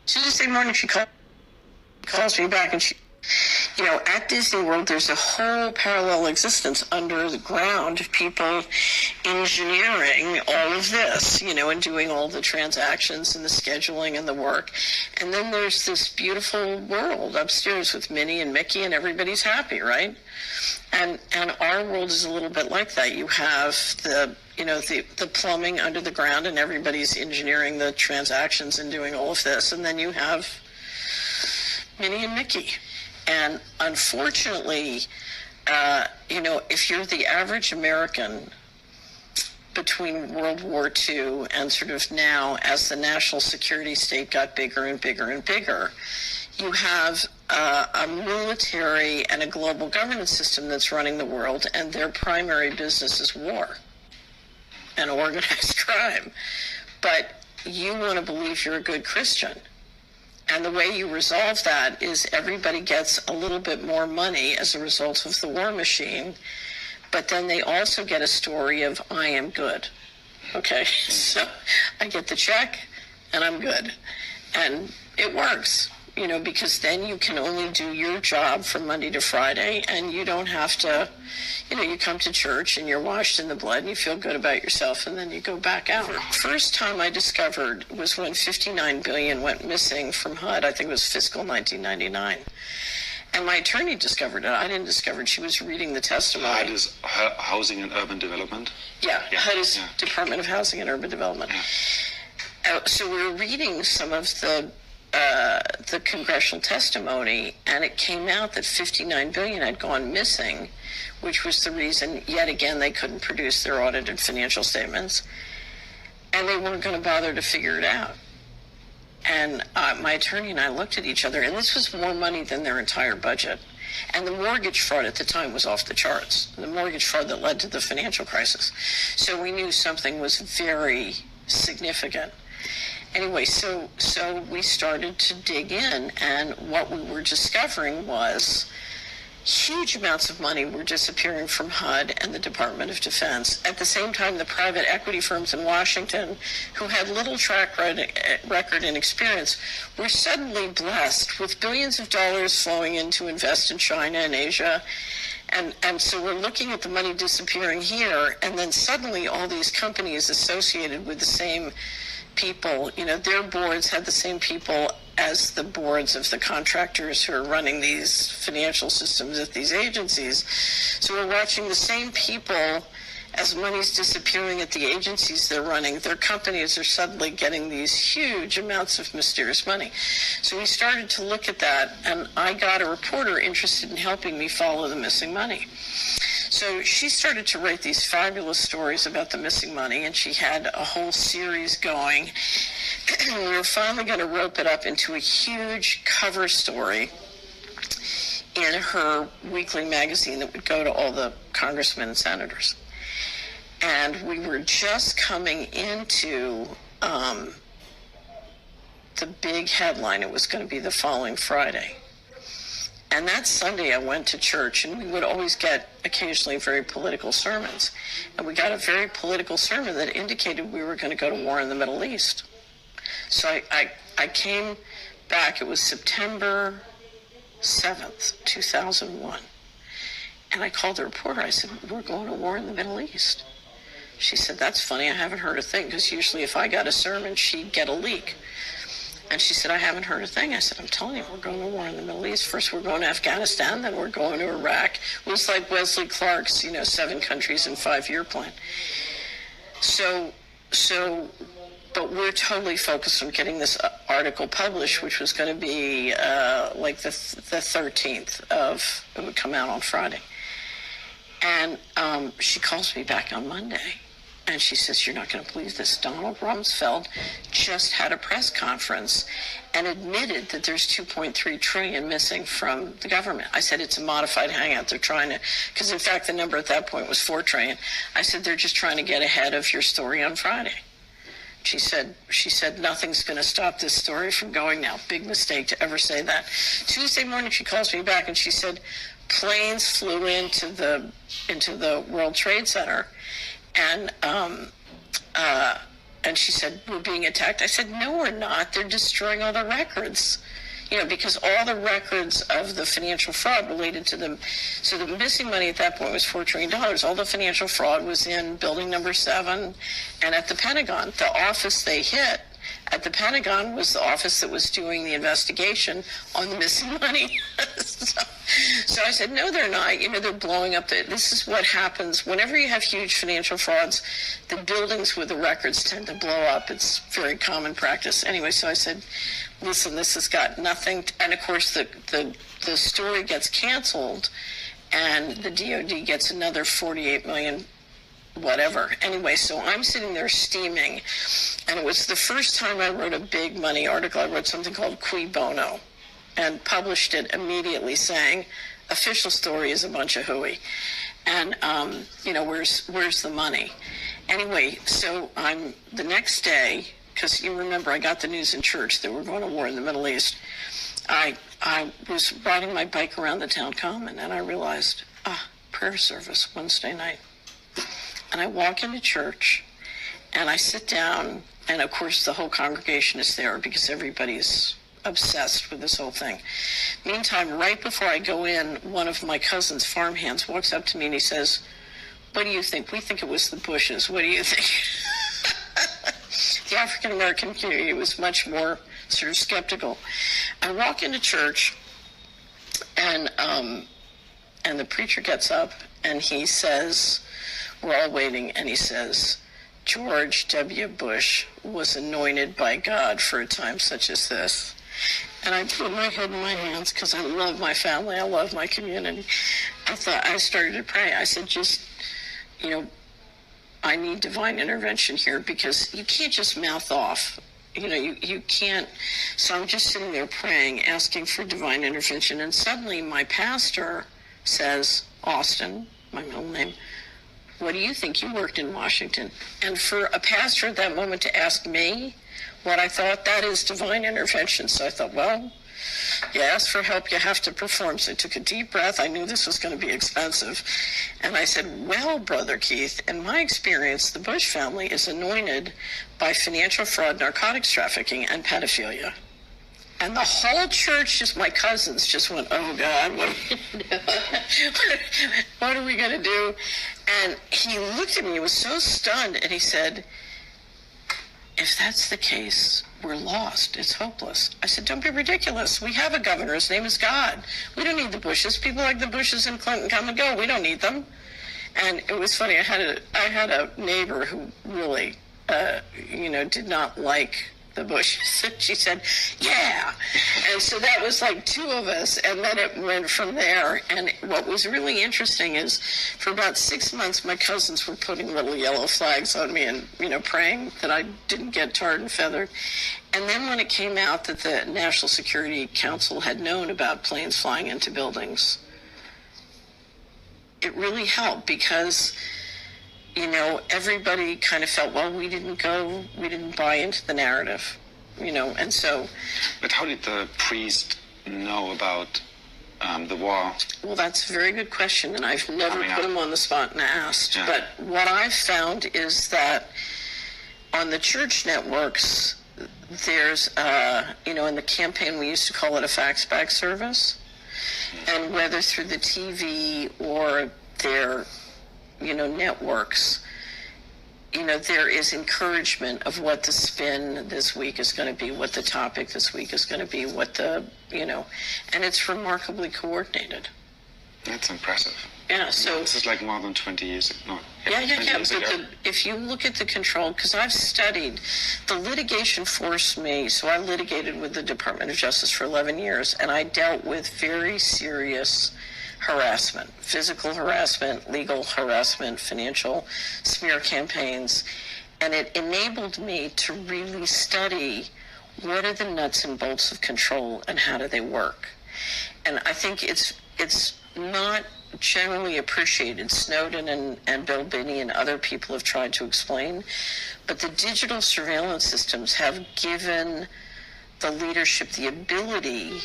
Tuesday morning, she calls me back, and at Disney World, there's a whole parallel existence under the ground of people engineering all of this, and doing all the transactions and the scheduling and the work. And then there's this beautiful world upstairs with Minnie and Mickey, and everybody's happy, right? And our world is a little bit like that. You have the plumbing under the ground, and everybody's engineering the transactions and doing all of this. And then you have Minnie and Mickey. And unfortunately, if you're the average American between World War II and sort of now, as the national security state got bigger and bigger and bigger, you have a military and a global governance system that's running the world, and their primary business is war and organized crime. But you want to believe you're a good Christian. And the way you resolve that is everybody gets a little bit more money as a result of the war machine, but then they also get a story of, I am good. Okay, so I get the check and I'm good. And it works, because then you can only do your job from Monday to Friday, and you don't have to, you come to church and you're washed in the blood and you feel good about yourself, and then you go back out. First time I discovered was when 59 billion went missing from HUD. I think it was fiscal 1999. And my attorney discovered it. I didn't discover it. She was reading the testimony. HUD is Housing and Urban Development? Yeah. HUD is Department of Housing and Urban Development. Yeah. So we were reading some of the congressional testimony, and it came out that 59 billion had gone missing, which was the reason, yet again, they couldn't produce their audited financial statements, and they weren't going to bother to figure it out. And my attorney and I looked at each other, and this was more money than their entire budget. And the mortgage fraud at the time was off the charts, the mortgage fraud that led to the financial crisis. So we knew something was very significant. Anyway, so we started to dig in, and what we were discovering was huge amounts of money were disappearing from HUD and the Department of Defense. At the same time, the private equity firms in Washington, who had little track record and experience, were suddenly blessed with billions of dollars flowing in to invest in China and Asia. And so we're looking at the money disappearing here, and then suddenly all these companies associated with the same people, their boards had the same people as the boards of the contractors who are running these financial systems at these agencies. So we're watching the same people, as money's disappearing at the agencies they're running, their companies are suddenly getting these huge amounts of mysterious money. So we started to look at that, and I got a reporter interested in helping me follow the missing money. So she started to write these fabulous stories about the missing money, and she had a whole series going. We were finally going to rope it up into a huge cover story in her weekly magazine that would go to all the congressmen and senators. And we were just coming into the big headline. It was going to be the following Friday. And that Sunday I went to church, and we would always get occasionally very political sermons. And we got a very political sermon that indicated we were going to go to war in the Middle East. So I came back. It was September 7th, 2001. And I called the reporter. I said, we're going to war in the Middle East. She said, that's funny. I haven't heard a thing, because usually if I got a sermon, she'd get a leak. And she said, I haven't heard a thing. I said, I'm telling you, we're going to war in the Middle East. First, we're going to Afghanistan, then we're going to Iraq. It was like Wesley Clark's, 7 countries in 5-year plan. But we're totally focused on getting this article published, which was going to be like the 13th of, it would come out on Friday. And she calls me back on Monday. And she says, you're not going to believe this. Donald Rumsfeld just had a press conference and admitted that there's 2.3 trillion missing from the government. I said, it's a modified hangout. They're trying to, because in fact, the number at that point was 4 trillion. I said, they're just trying to get ahead of your story on Friday. She said, nothing's going to stop this story from going now. Big mistake to ever say that. Tuesday morning, she calls me back and she said, planes flew into the World Trade Center. And And she said, we're being attacked. I said, no, we're not. They're destroying all the records. Because all the records of the financial fraud related to them. So the missing money at that point was $4 trillion. All the financial fraud was in building number 7 and at the Pentagon. The office they hit at the Pentagon was the office that was doing the investigation on the missing money. So I said, no, they're not. They're blowing up. This is what happens. Whenever you have huge financial frauds, the buildings with the records tend to blow up. It's very common practice. Anyway, so I said, listen, this has got nothing. And of course, the story gets canceled, and the DOD gets another 48 million whatever. Anyway, so I'm sitting there steaming, and it was the first time I wrote a big money article. I wrote something called Cui Bono and published it immediately saying, official story is a bunch of hooey. And, where's the money? Anyway, so I'm the next day, because you remember I got the news in church that we're going to war in the Middle East. I was riding my bike around the town common, and I realized, prayer service Wednesday night. And I walk into church, and I sit down, and of course the whole congregation is there because everybody's obsessed with this whole thing. Meantime, right before I go in, one of my cousin's farmhands walks up to me and he says, what do you think? We think it was the Bushes. What do you think? The African-American community was much more sort of skeptical. I walk into church, and the preacher gets up, and he says, we're all waiting, and he says, George W. Bush was anointed by God for a time such as this. And I put my head in my hands because I love my family. I love my community. I started to pray. I said, I need divine intervention here because you can't just mouth off. You can't. So I'm just sitting there praying, asking for divine intervention. And suddenly my pastor says, Austin, my middle name, what do you think? You worked in Washington. And for a pastor at that moment to ask me what I thought, that is divine intervention. So I thought, well, you ask for help, you have to perform. So I took a deep breath. I knew this was going to be expensive. And I said, well, Brother Keith, in my experience, the Bush family is anointed by financial fraud, narcotics trafficking, and pedophilia. And the whole church, just my cousins, just went, oh, God, what are we going to do? And he looked at me, he was so stunned, and he said, if that's the case, we're lost. It's hopeless. I said, don't be ridiculous. We have a governor. His name is God. We don't need the Bushes. People like the Bushes and Clinton come and go. We don't need them. And it was funny. I had a neighbor who really, did not like the Bushes. And she said, yeah. And so that was like 2 of us. And then it went from there. And what was really interesting is for about 6 months, my cousins were putting little yellow flags on me and, praying that I didn't get tarred and feathered. And then when it came out that the National Security Council had known about planes flying into buildings, it really helped because everybody kind of felt, well, we didn't buy into the narrative, and so. But how did the priest know about the war? Well, that's a very good question, and I've never put him on the spot and asked. Yeah. But what I've found is that on the church networks, there's, in the campaign, we used to call it a fax-back service, and whether through the TV or their networks, there is encouragement of what the spin this week is going to be, what the topic this week is going to be, and it's remarkably coordinated. That's impressive. Yeah, so. This is like more than 20 years ago. Yeah. But if you look at the control, because I've studied, the litigation forced me, so I litigated with the Department of Justice for 11 years, and I dealt with very serious harassment, physical harassment, legal harassment, financial smear campaigns, and it enabled me to really study what are the nuts and bolts of control and how do they work. And I think it's not generally appreciated. Snowden and Bill Binney and other people have tried to explain, but the digital surveillance systems have given the leadership the ability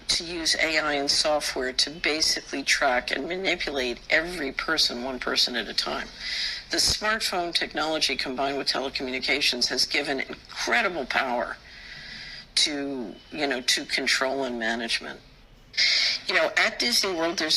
to use AI and software to basically track and manipulate every person, one person at a time. the smartphone technology combined with telecommunications has given incredible power to control and management. At Disney World, there's